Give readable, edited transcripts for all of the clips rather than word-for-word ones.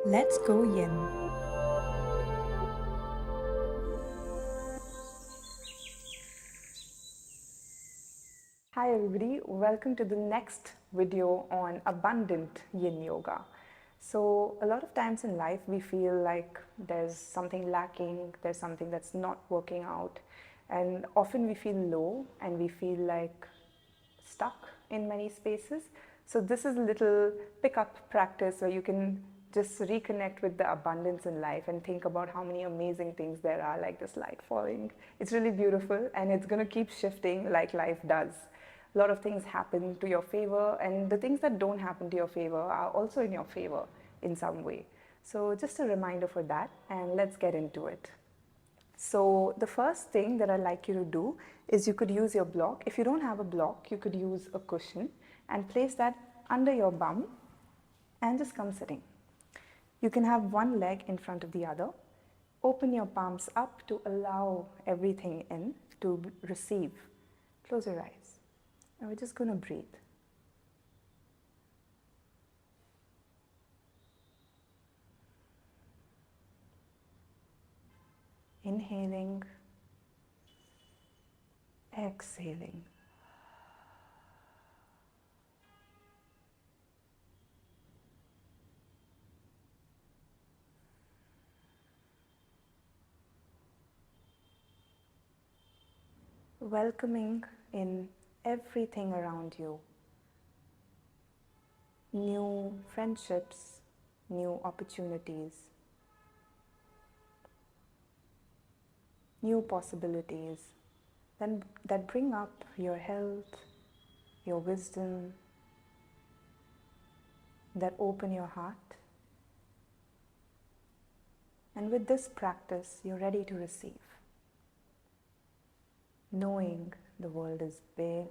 Let's go yin. Hi everybody, welcome to the next video on abundant Yin Yoga. So a lot of times in life we feel like there's something lacking, there's something that's not working out, and often we feel low and we feel like stuck in many spaces. So this is a little pick-up practice where you can just reconnect with the abundance in life and think about how many amazing things there are, like this light falling. It's really beautiful and it's going to keep shifting like life does. A lot of things happen to your favor, and the things that don't happen to your favor are also in your favor in some way. So just a reminder for that, and let's get into it. So the first thing that I'd like you to do is you could use your block. If you don't have a block, you could use a cushion and place that under your bum and just come sitting. You can have one leg in front of the other. Open your palms up to allow everything in, to receive. Close your eyes. And we're just going to breathe. Inhaling, exhaling. Welcoming in everything around you. New friendships, new opportunities, new possibilities that bring up your health, your wisdom, that open your heart. And with this practice, you're ready to receive. Knowing the world is big,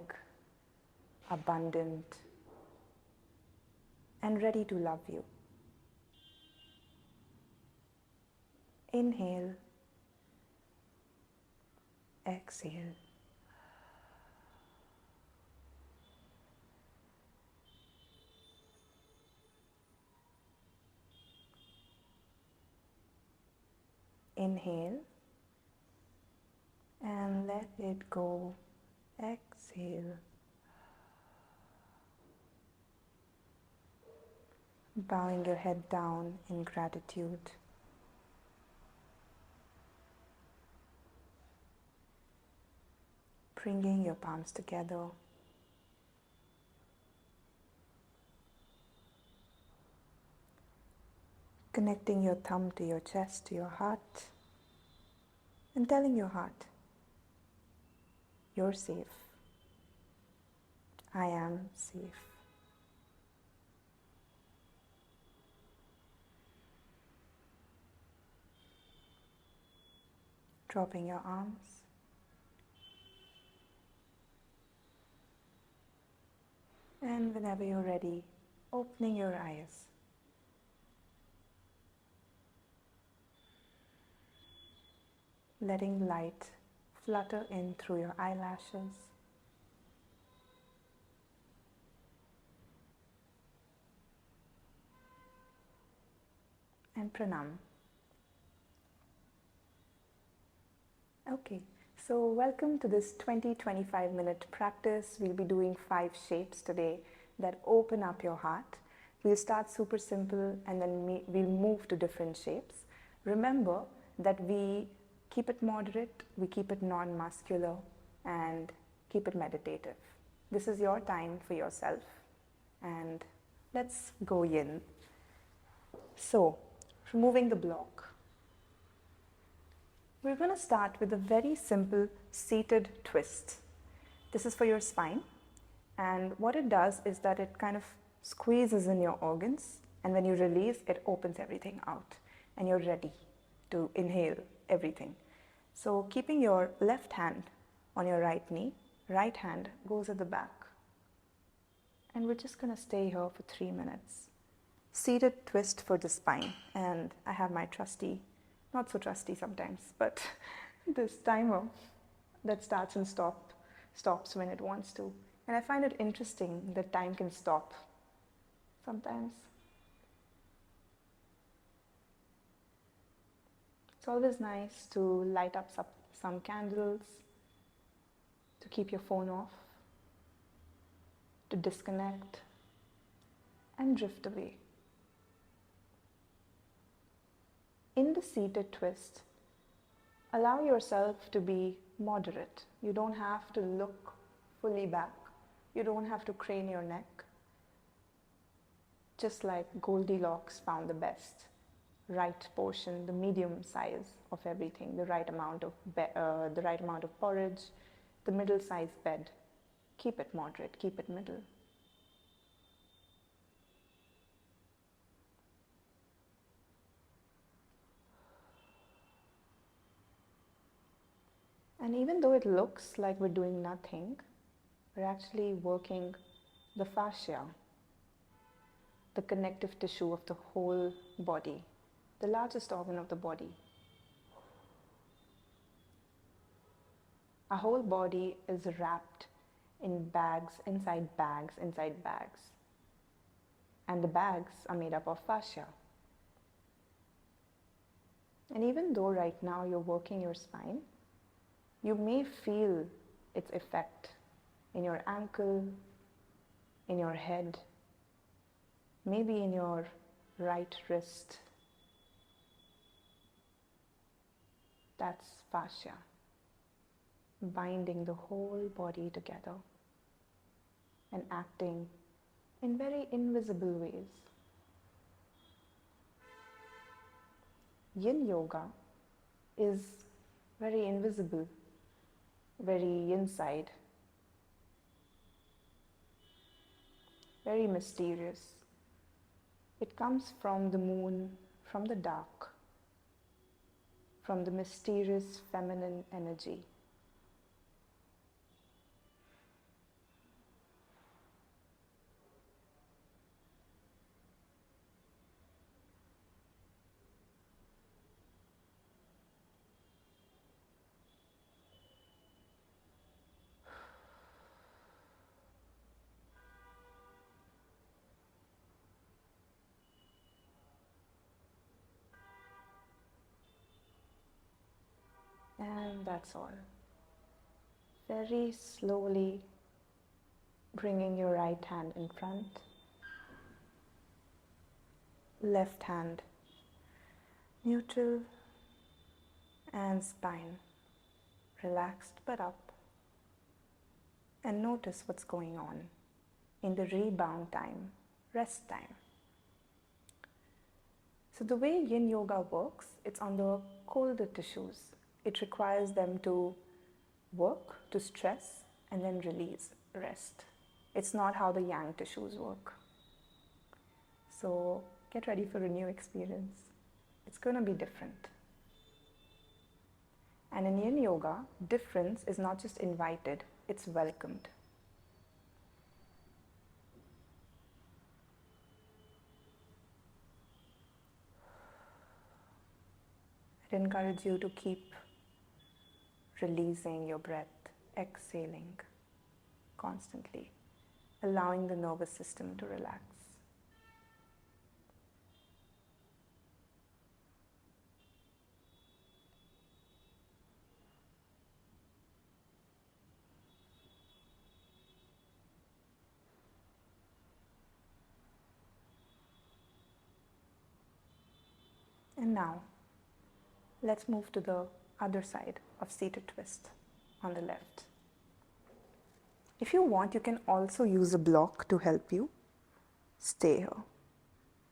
abundant, and ready to love you. Inhale, exhale. Inhale and let it go. Exhale. Bowing your head down in gratitude. Bringing your palms together. Connecting your thumb to your chest, to your heart, and telling your heart, you're safe. I am safe. Dropping your arms. And whenever you're ready, opening your eyes. Letting light flutter in through your eyelashes. And pranam. Okay, so welcome to this 20-25 minute practice. We'll be doing 5 shapes today that open up your heart. We'll start super simple and then we'll move to different shapes. Remember that we keep it moderate, we keep it non-muscular, and keep it meditative. This is your time for yourself, and let's go yin. So, removing the block. We're going to start with a very simple seated twist. This is for your spine, and what it does is that it kind of squeezes in your organs, and when you release, it opens everything out, and you're ready to inhale everything. So keeping your left hand on your right knee, right hand goes at the back. And we're just going to stay here for 3 minutes. Seated twist for the spine. And I have my trusty, not so trusty sometimes, but this timer that starts and stops when it wants to. And I find it interesting that time can stop sometimes. It's always nice to light up some candles, to keep your phone off, to disconnect and drift away. In the seated twist, allow yourself to be moderate. You don't have to look fully back. You don't have to crane your neck. Just like Goldilocks found the best right portion, the medium size of everything, the right amount of porridge, the middle size bed. Keep it moderate, keep it middle. And even though it looks like we're doing nothing, we're actually working the fascia, the connective tissue of the whole body, the largest organ of the body. Our whole body is wrapped in bags, inside bags, inside bags. And the bags are made up of fascia. And even though right now you're working your spine, you may feel its effect in your ankle, in your head, maybe in your right wrist. That's fascia, binding the whole body together and acting in very invisible ways. Yin Yoga is very invisible, very inside, very mysterious. It comes from the moon, from the dark, from the mysterious feminine energy. And that's all. Very slowly bringing your right hand in front, left hand neutral, and spine relaxed but up. And notice what's going on in the rebound time, rest time. So the way Yin Yoga works, it's on the colder tissues. It requires them to work, to stress, and then release, rest. It's not how the Yang tissues work. So get ready for a new experience. It's going to be different. And in Yin Yoga, difference is not just invited, it's welcomed. I'd encourage you to keep releasing your breath, exhaling constantly, allowing the nervous system to relax. And now, let's move to the other side of seated twist on the left. If you want, you can also use a block to help you stay here.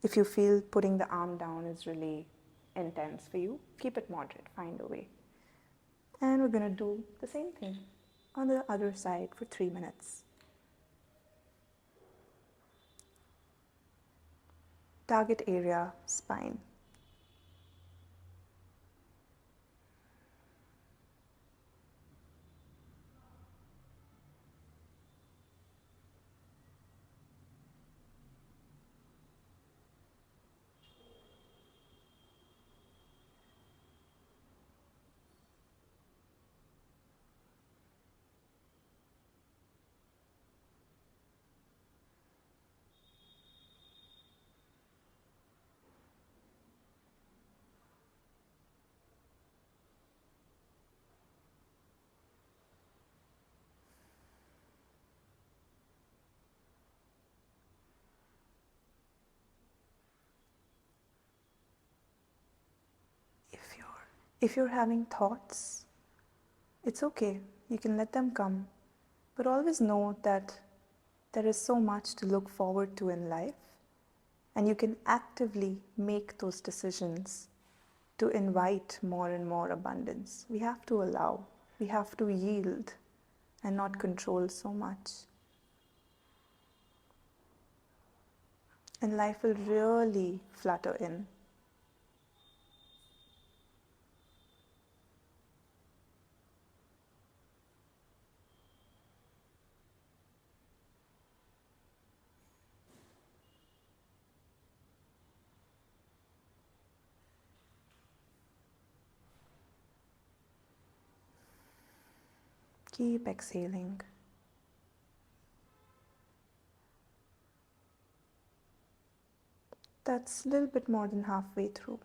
If you feel putting the arm down is really intense for you, keep it moderate, find a way. And we're going to do the same thing on the other side for 3 minutes. Target area, spine. If you're having thoughts, it's okay. You can let them come. But always know that there is so much to look forward to in life, and you can actively make those decisions to invite more and more abundance. We have to allow, we have to yield and not control so much. And life will really flutter in. Keep exhaling. That's a little bit more than halfway through.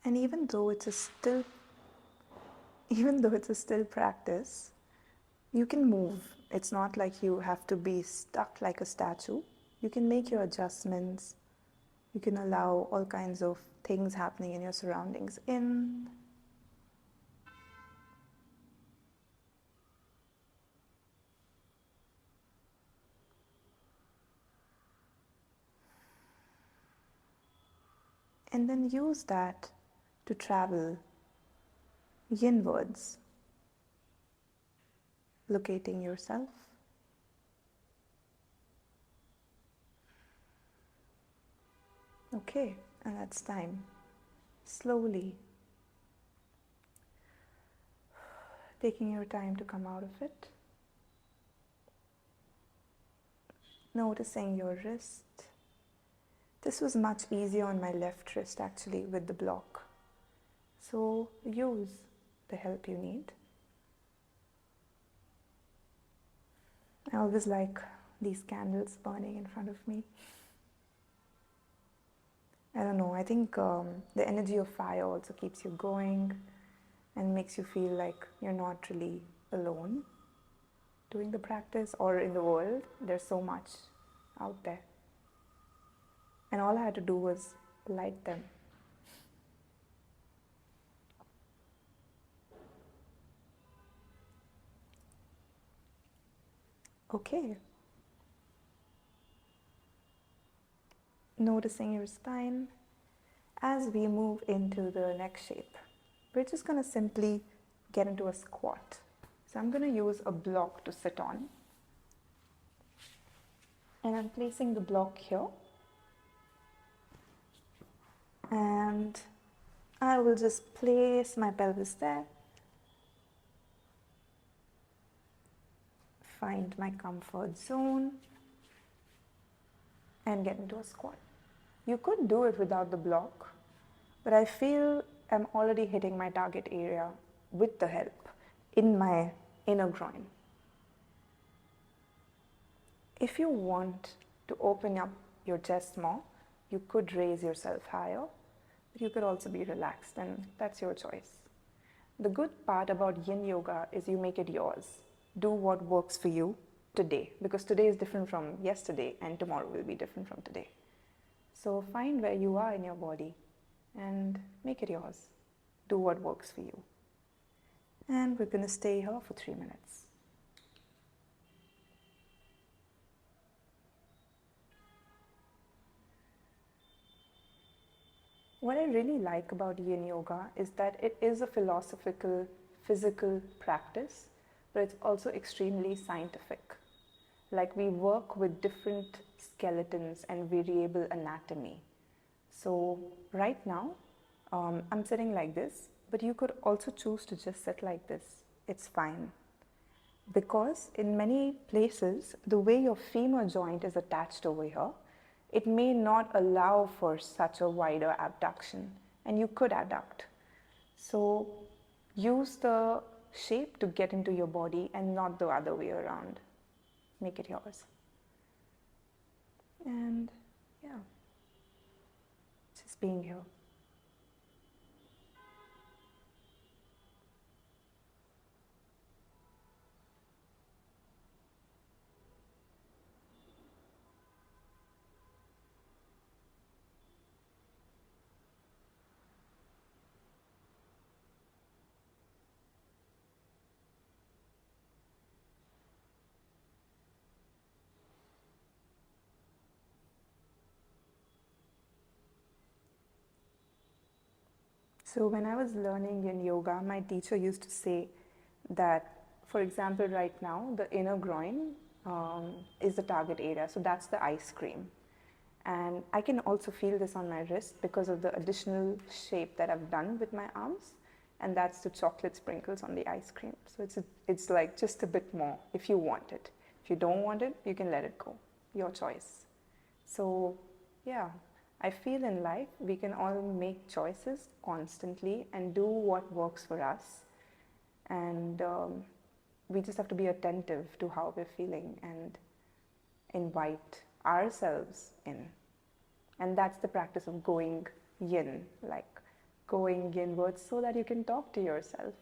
And even though it's a still practice, you can move. It's not like you have to be stuck like a statue. You can make your adjustments. You can allow all kinds of things happening in your surroundings in. And then use that to travel inwards, locating yourself. Okay, and that's time. Slowly taking your time to come out of it. Noticing your wrist. This was much easier on my left wrist actually with the block. So use the help you need. I always like these candles burning in front of me. I don't know, I think the energy of fire also keeps you going and makes you feel like you're not really alone doing the practice or in the world. There's so much out there. And all I had to do was light them. Okay. Noticing your spine as we move into the next shape. We're just going to simply get into a squat. So I'm going to use a block to sit on. And I'm placing the block here. And I will just place my pelvis there. Find my comfort zone and get into a squat. You could do it without the block, but I feel I'm already hitting my target area with the help in my inner groin. If you want to open up your chest more, you could raise yourself higher, but you could also be relaxed, and that's your choice. The good part about Yin Yoga is you make it yours. Do what works for you today, because today is different from yesterday and tomorrow will be different from today. So find where you are in your body and make it yours. Do what works for you. And we're going to stay here for 3 minutes. What I really like about Yin Yoga is that it is a philosophical, physical practice, but it's also extremely scientific. Like, we work with different skeletons and variable anatomy. So right now, I'm sitting like this, but you could also choose to just sit like this. It's fine. Because in many places, the way your femur joint is attached over here, it may not allow for such a wider abduction, and you could abduct. So use the shape to get into your body and not the other way around. Make it yours. And yeah, just being here. So when I was learning in yoga, my teacher used to say that, for example, right now, the inner groin is the target area. So that's the ice cream. And I can also feel this on my wrist because of the additional shape that I've done with my arms. And that's the chocolate sprinkles on the ice cream. So it's like just a bit more if you want it. If you don't want it, you can let it go. Your choice. So yeah, I feel in life we can all make choices constantly and do what works for us. And we just have to be attentive to how we're feeling and invite ourselves in. And that's the practice of going yin, like going inwards so that you can talk to yourself.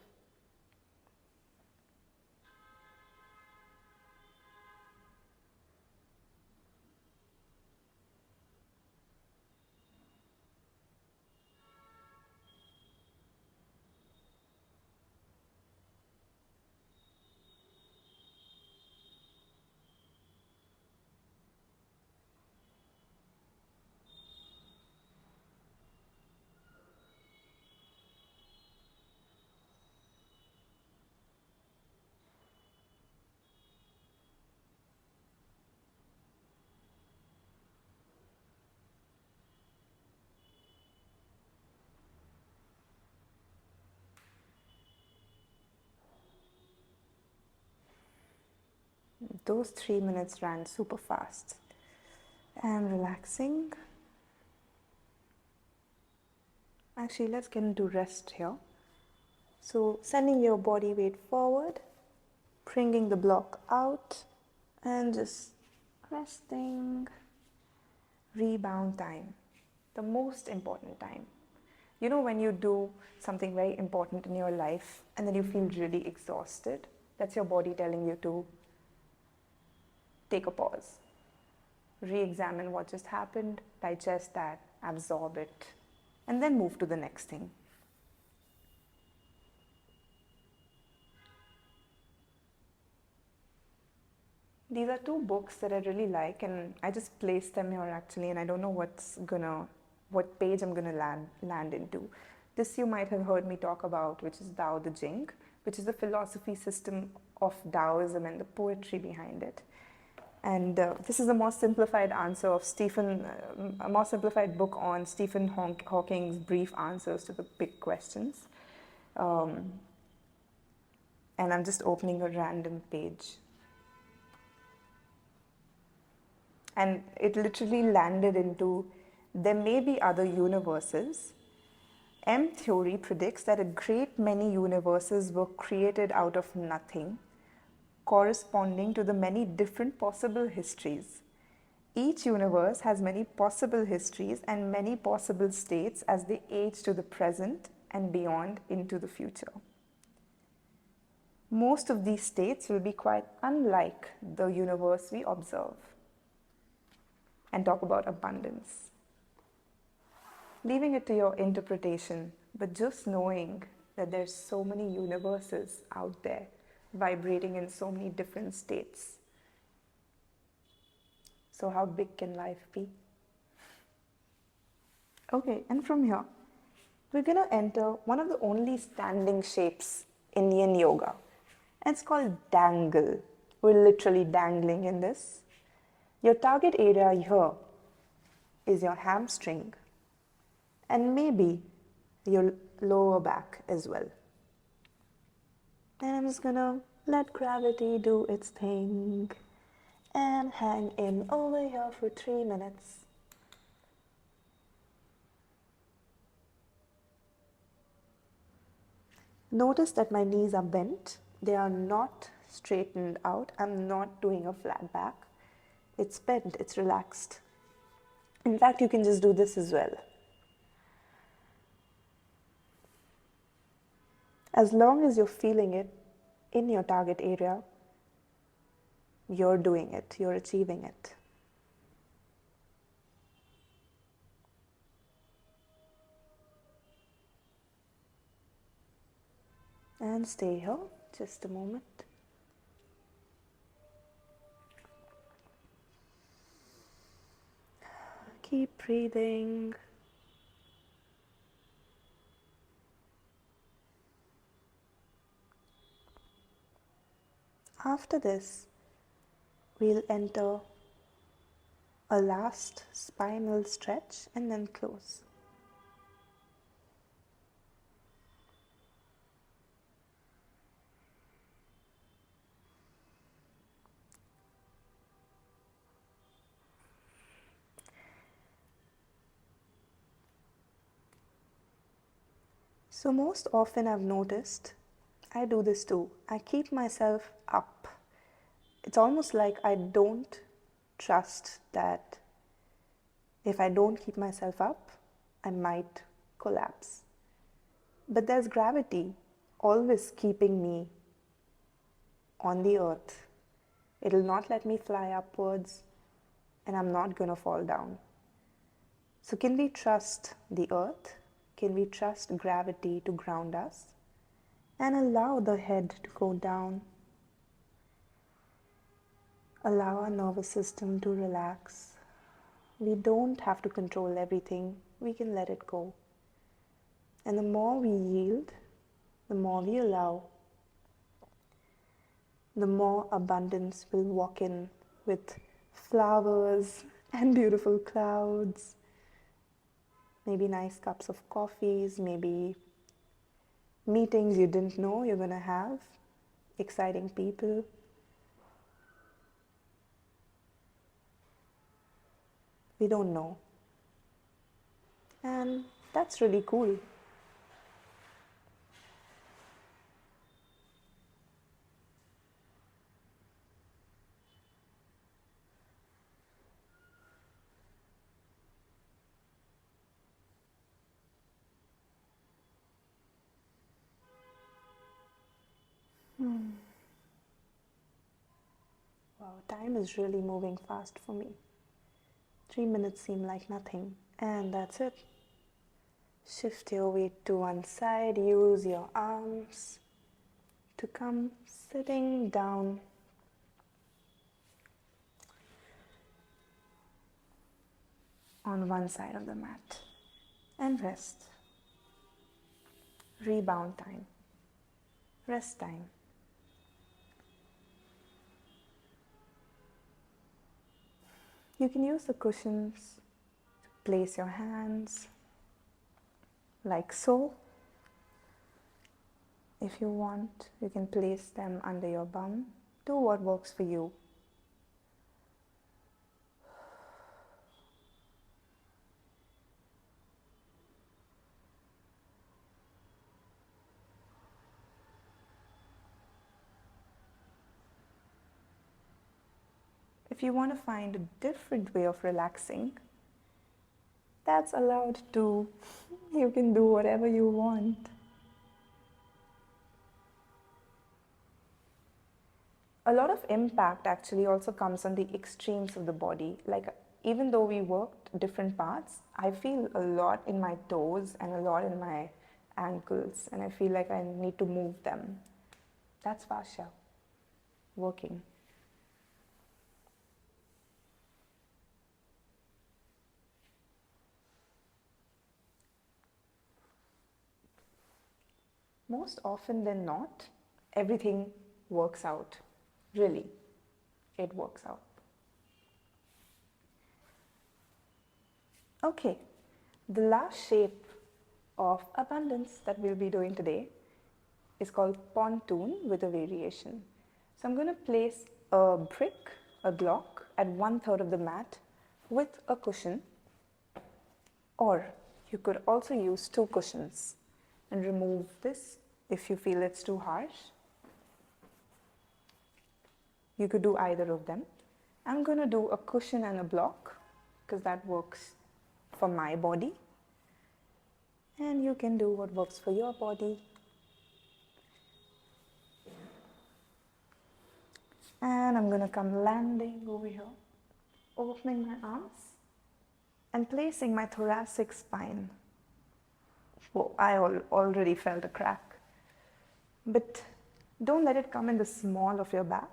Those 3 minutes ran super fast. And relaxing. Actually, let's get into rest here. So, sending your body weight forward, bringing the block out, and just resting. Rebound time, the most important time. You know, when you do something very important in your life and then you feel really exhausted, that's your body telling you to take a pause, re examine what just happened, digest that, absorb it, and then move to the next thing. These are two books that I really like, and I just placed them here actually, and I don't know what page I'm gonna land into. This you might have heard me talk about, which is Tao Te Ching, which is the philosophy system of Taoism and the poetry behind it. And this is a more simplified answer of a more simplified book on Stephen Hawking's brief answers to the big questions. And I'm just opening a random page. And it literally landed into, there may be other universes. M theory predicts that a great many universes were created out of nothing, corresponding to the many different possible histories. Each universe has many possible histories and many possible states as they age to the present and beyond into the future. Most of these states will be quite unlike the universe we observe. And talk about abundance. Leaving it to your interpretation, but just knowing that there's so many universes out there vibrating in so many different states. So how big can life be? Okay, and from here, we're gonna enter one of the only standing shapes in Yin Yoga. And it's called dangle. We're literally dangling in this. Your target area here is your hamstring. And maybe your lower back as well. And I'm just gonna let gravity do its thing and hang in over here for 3 minutes. Notice that my knees are bent. They are not straightened out. I'm not doing a flat back. It's bent, it's relaxed. In fact, you can just do this as well. As long as you're feeling it in your target area, you're doing it, you're achieving it. And stay here, just a moment. Keep breathing. After this, we'll enter a last spinal stretch and then close. So most often I've noticed, I do this too, I keep myself up. It's almost like I don't trust that if I don't keep myself up, I might collapse. But there's gravity always keeping me on the earth. It'll not let me fly upwards, and I'm not going to fall down. So can we trust the earth? Can we trust gravity to ground us? And allow the head to go down. Allow our nervous system to relax. We don't have to control everything. We can let it go. And the more we yield, the more we allow, the more abundance will walk in with flowers and beautiful clouds, maybe nice cups of coffees, maybe meetings you didn't know you're going to have, exciting people. We don't know. And that's really cool. Wow, time is really moving fast for me. 3 minutes seem like nothing. And that's it. Shift your weight to one side. Use your arms to come sitting down. On one side of the mat. And rest. Rebound time. Rest time. You can use the cushions to place your hands like so. If you want, you can place them under your bum. Do what works for you. If you want to find a different way of relaxing, that's allowed too. You can do whatever you want. A lot of impact actually also comes on the extremes of the body. Like even though we worked different parts, I feel a lot in my toes and a lot in my ankles, and I feel like I need to move them. That's fascia working. Most often than not, everything works out. Really, it works out. Okay, the last shape of abundance that we'll be doing today is called pontoon with a variation. So I'm going to place a brick, a block at 1/3 of the mat with a cushion, or you could also use 2 cushions and remove this if you feel it's too harsh. You could do either of them. I'm going to do a cushion and a block because that works for my body, and you can do what works for your body. And I'm going to come landing over here, opening my arms and placing my thoracic spine. Whoa, I already felt a crack. But don't let it come in the small of your back.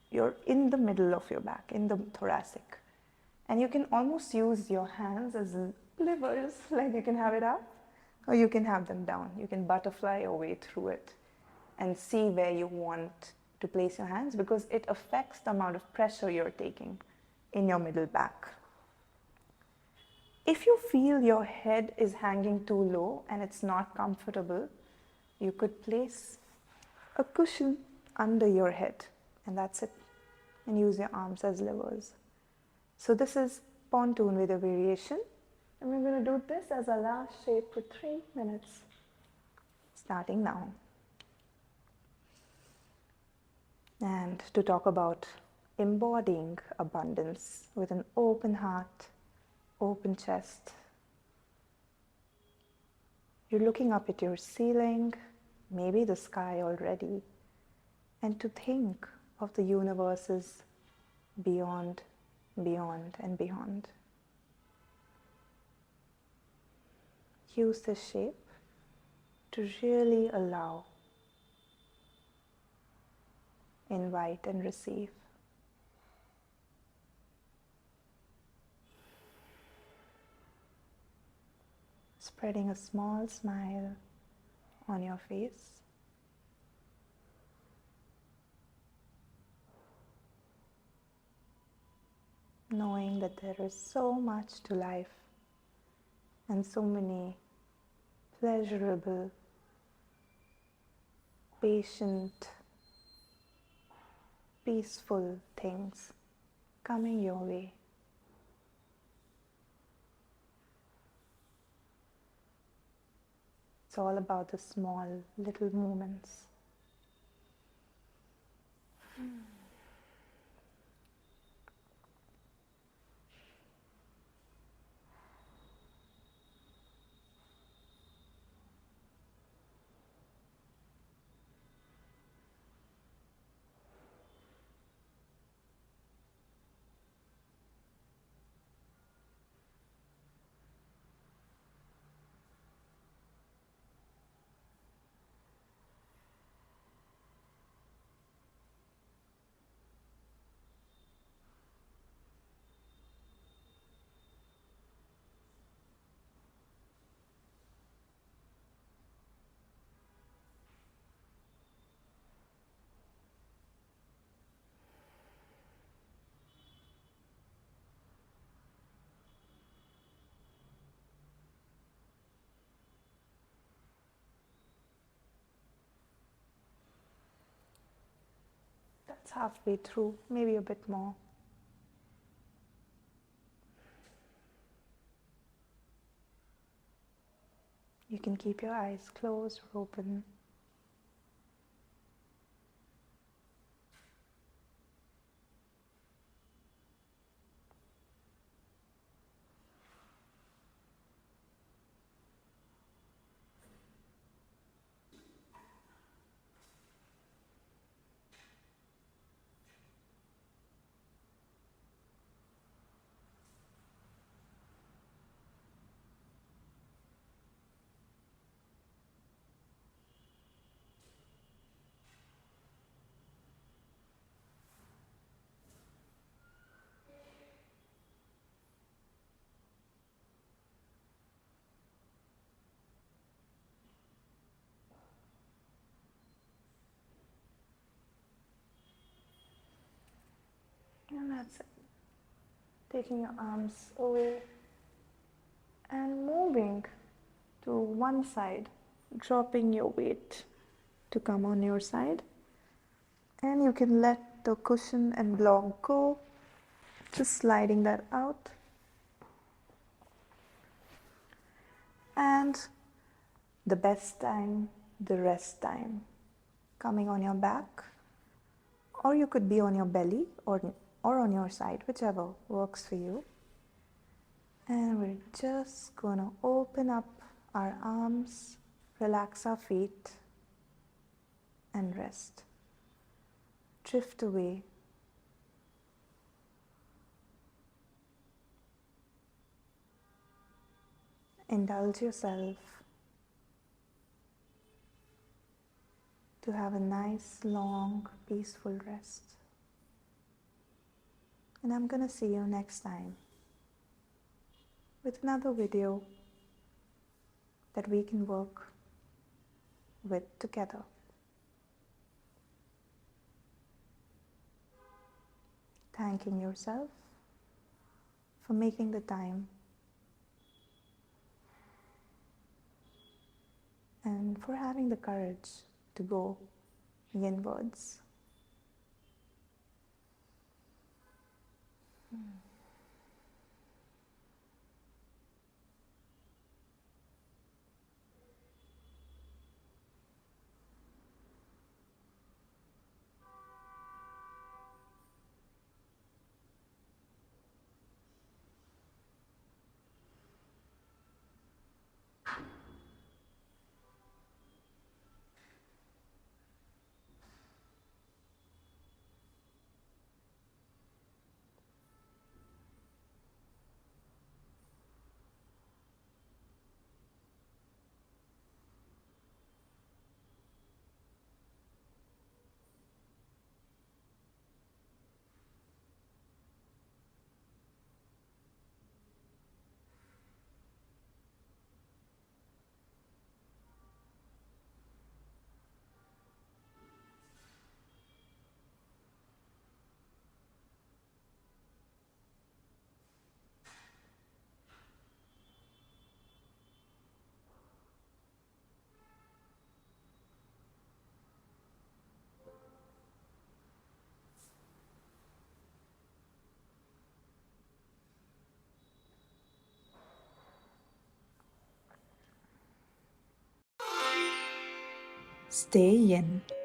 You're in the middle of your back, in the thoracic. And you can almost use your hands as levers, like you can have it up, or you can have them down. You can butterfly your way through it and see where you want to place your hands, because it affects the amount of pressure you're taking in your middle back. If you feel your head is hanging too low and it's not comfortable, you could place a cushion under your head, and that's it, and use your arms as levers. So this is pontoon with a variation, and we're going to do this as our last shape for 3 minutes, starting now. And to talk about embodying abundance with an open heart, open chest. You're looking up at your ceiling, maybe the sky already, and to think of the universes beyond, beyond, and beyond. Use this shape to really allow, invite, and receive. Spreading a small smile on your face. Knowing that there is so much to life and so many pleasurable, patient, peaceful things coming your way. It's all about the small little moments. That's halfway through, maybe a bit more. You can keep your eyes closed or open. And that's it. Taking your arms away and moving to one side, dropping your weight to come on your side. And you can let the cushion and block go, just sliding that out. And the best time, the rest time, coming on your back, or you could be on your belly or on your side, whichever works for you. And we're just gonna open up our arms, relax our feet, and rest. Drift away. Indulge yourself to have a nice, long, peaceful rest. And I'm gonna see you next time with another video that we can work with together. Thanking yourself for making the time and for having the courage to go inwards. Stay yin.